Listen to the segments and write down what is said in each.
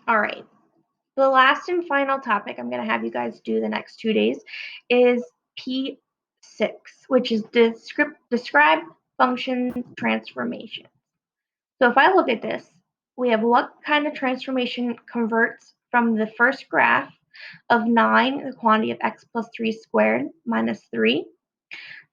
All right. The last and final topic I'm going to have you guys do the next 2 days is P6, which is describe function transformation. So if I look at this, we have what kind of transformation converts from the first graph of 9, the quantity of x plus 3 squared minus 3,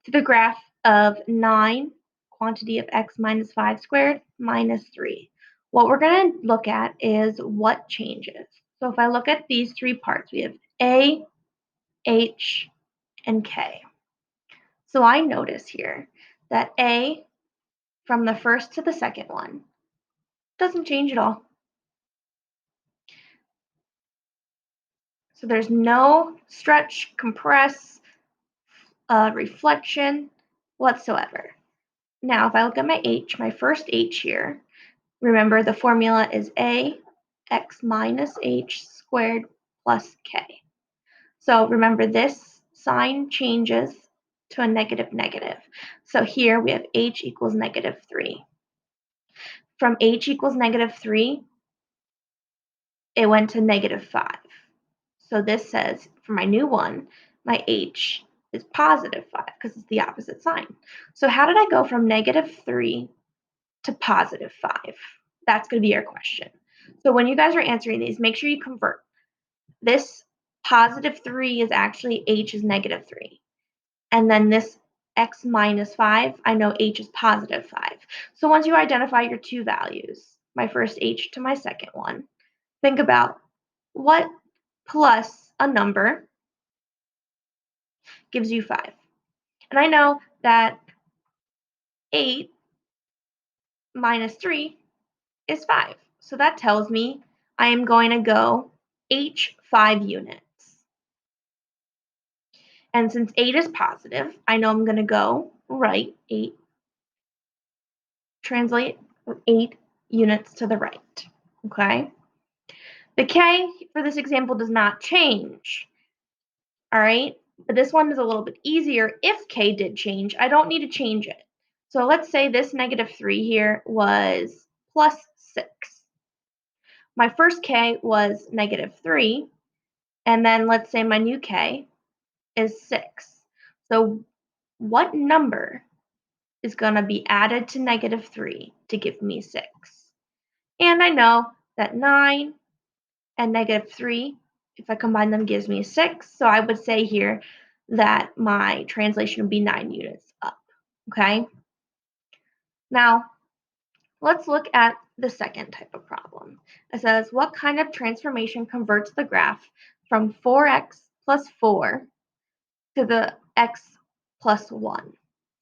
to the graph of 9, quantity of x minus 5 squared minus 3. What we're going to look at is what changes. So if I look at these three parts, we have A, H, and K. So I notice here that A, from the first to the second one, doesn't change at all. So there's no stretch, compress, reflection whatsoever. Now, if I look at my H, my first H here, remember the formula is A x minus H squared plus K. So remember this sign changes to a negative negative. So here we have H equals negative 3. From H equals negative 3, it went to negative 5. So this says, for my new one, my H is positive 5 because it's the opposite sign. So how did I go from negative 3 to positive 5? That's going to be your question. So when you guys are answering these, make sure you convert. This positive 3 is actually H is negative 3. And then this x minus 5, I know H is positive 5. So once you identify your two values, my first H to my second one, think about what plus a number gives you 5. And I know that 8 minus 3 is 5. So that tells me I am going to go H 5 units. And since 8 is positive, I know I'm going to go right 8, translate 8 units to the right. Okay? The K for this example does not change. All right? But this one is a little bit easier. If K did change, I don't need to change it. So let's say this negative 3 here was plus 6. My first K was negative 3, and then let's say my new K is 6. So what number is going to be added to negative 3 to give me 6? And I know that 9 and negative 3, if I combine them, gives me 6. So I would say here that my translation would be 9 units up. Okay? Now, let's look at the second type of problem. It says, what kind of transformation converts the graph from 4x plus 4 to the x plus 1?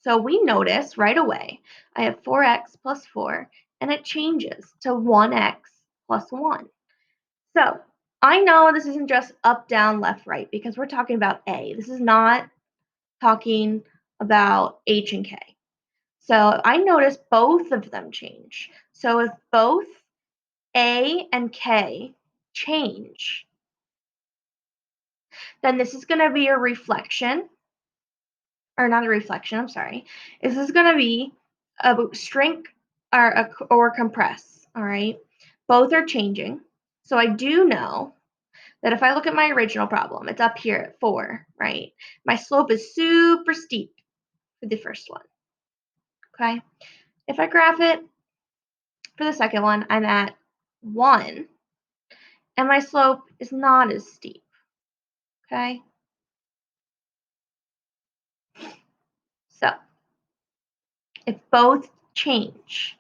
So we notice right away, I have 4x plus 4, and it changes to 1x plus 1. So I know this isn't just up, down, left, right, because we're talking about A. This is not talking about H and K. So I notice both of them change. So if both A and K change, then this is going to be a reflection, or not a reflection, I'm sorry. This is going to be a shrink or compress, all right? Both are changing. So I do know that if I look at my original problem, it's up here at 4, right? My slope is super steep for the first one, okay? If I graph it for the second one, I'm at 1, and my slope is not as steep, okay? So if both change,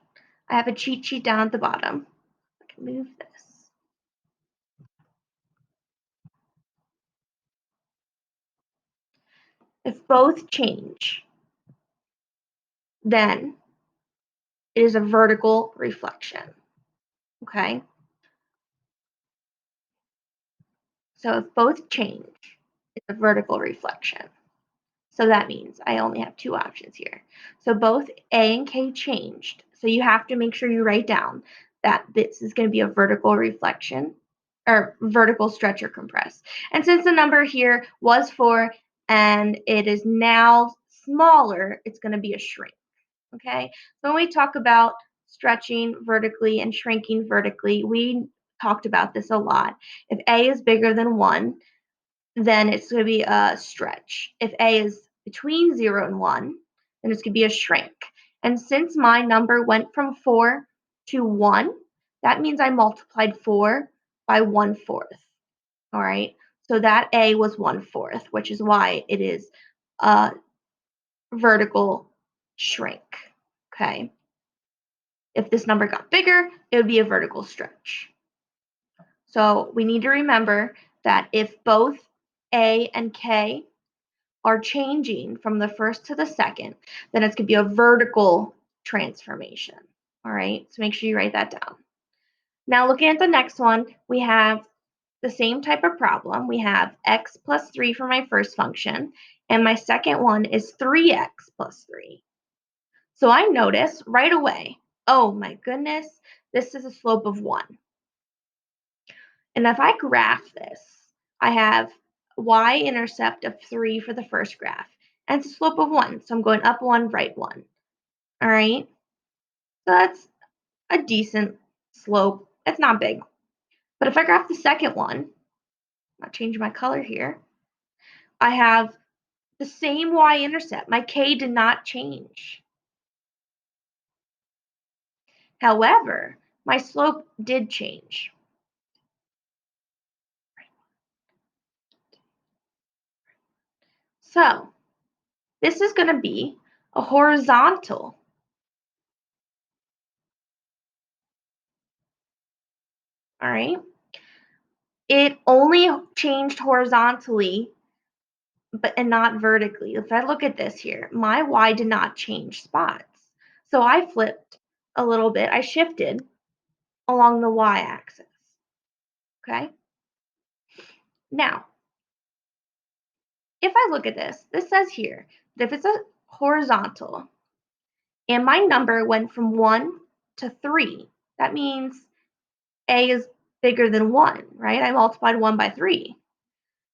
I have a cheat sheet down at the bottom. I can move this. If both change, then it is a vertical reflection, okay? So if both change, it's a vertical reflection. So that means I only have two options here. So both A and K changed. So you have to make sure you write down that this is going to be a vertical reflection or vertical stretch or compress. And since the number here was 4 and it is now smaller, it's going to be a shrink. Okay? So when we talk about stretching vertically and shrinking vertically, we talked about this a lot. If A is bigger than 1, then it's going to be a stretch. If A is between 0 and 1, then it's going to be a shrink. And since my number went from 4 to 1, that means I multiplied 4 by 1/4. All right, so that A was 1/4, which is why it is a vertical shrink. Okay, if this number got bigger, it would be a vertical stretch. So we need to remember that if both A and K are changing from the first to the second, then it's going to be a vertical transformation. All right, so make sure you write that down. Now looking at the next one, we have the same type of problem. We have x plus 3 for my first function, and my second one is 3x plus 3. So I notice right away, oh my goodness, this is a slope of 1. And if I graph this, I have y-intercept of 3 for the first graph, and it's a slope of 1. So I'm going up 1, right 1. All right, so that's a decent slope. It's not big. But if I graph the second one, I'll change my color here, I have the same y-intercept. My k did not change. However, my slope did change. So this is going to be a horizontal. All right. It only changed horizontally, and not vertically. If I look at this here, my y did not change spots. So I flipped a little bit. I shifted along the y-axis. Okay. Now, if I look at this, this says here that if it's a horizontal and my number went from 1 to 3, that means A is bigger than 1, right? I multiplied 1 by 3.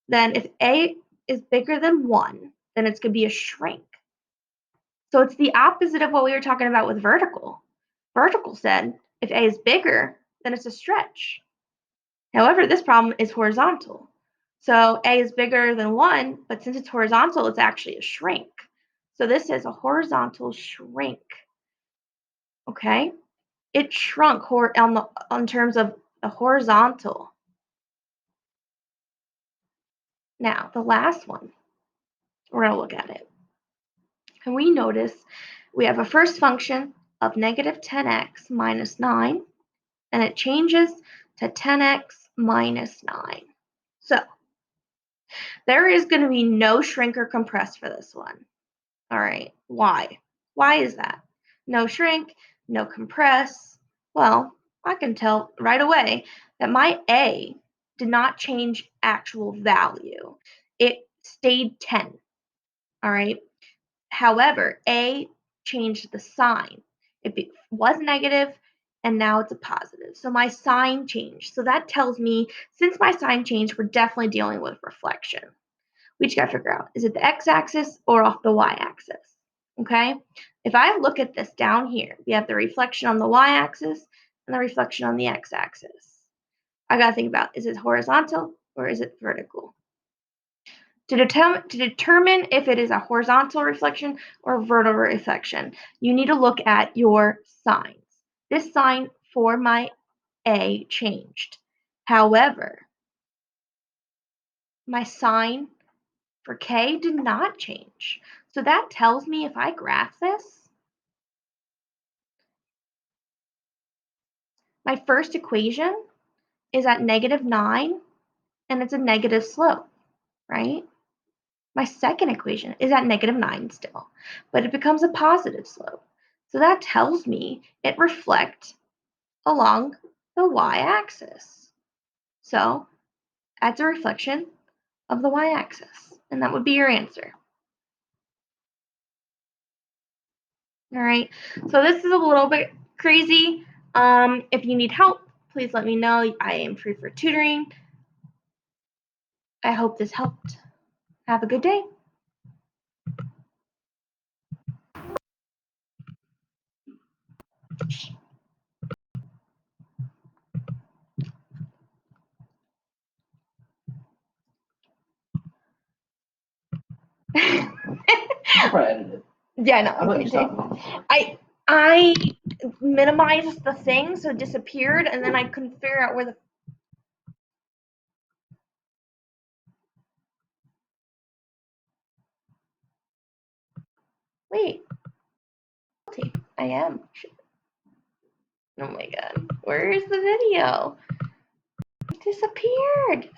Then if A is bigger than 1, then it's going to be a shrink. So it's the opposite of what we were talking about with vertical. Vertical said if A is bigger, then it's a stretch. However, this problem is horizontal. So A is bigger than 1, but since it's horizontal, it's actually a shrink. So this is a horizontal shrink. Okay? It shrunk on terms of a horizontal. Now, the last one, we're going to look at it. And we notice we have a first function of negative 10x minus 9, and it changes to 10x minus 9. So there is going to be no shrink or compress for this one. All right, why? Why is that? No shrink, no compress. Well, I can tell right away that my A did not change actual value. It stayed 10. All right. However, A changed the sign. It was negative and now it's a positive. So my sign changed. So that tells me since my sign changed, we're definitely dealing with reflection. We just got to figure out, is it the x-axis or off the y-axis? Okay. If I look at this down here, we have the reflection on the y-axis and the reflection on the x-axis. I got to think about, is it horizontal or is it vertical? To determine if it is a horizontal reflection or a vertical reflection, you need to look at your signs. This sign for my A changed. However, my sign for K did not change. So that tells me if I graph this, my first equation is at negative 9 and it's a negative slope, right? My second equation is at negative 9 still, but it becomes a positive slope. So that tells me it reflects along the y-axis. So that's a reflection of the y-axis, and that would be your answer. All right, so this is a little bit crazy. If you need help, please let me know. I am free for tutoring. I hope this helped. Have a good day. camera edited. Yeah, no. I thought you stopped. I minimized the thing so it disappeared, and then I couldn't figure out where the. Wait. I am. Oh my god. Where is the video? It disappeared.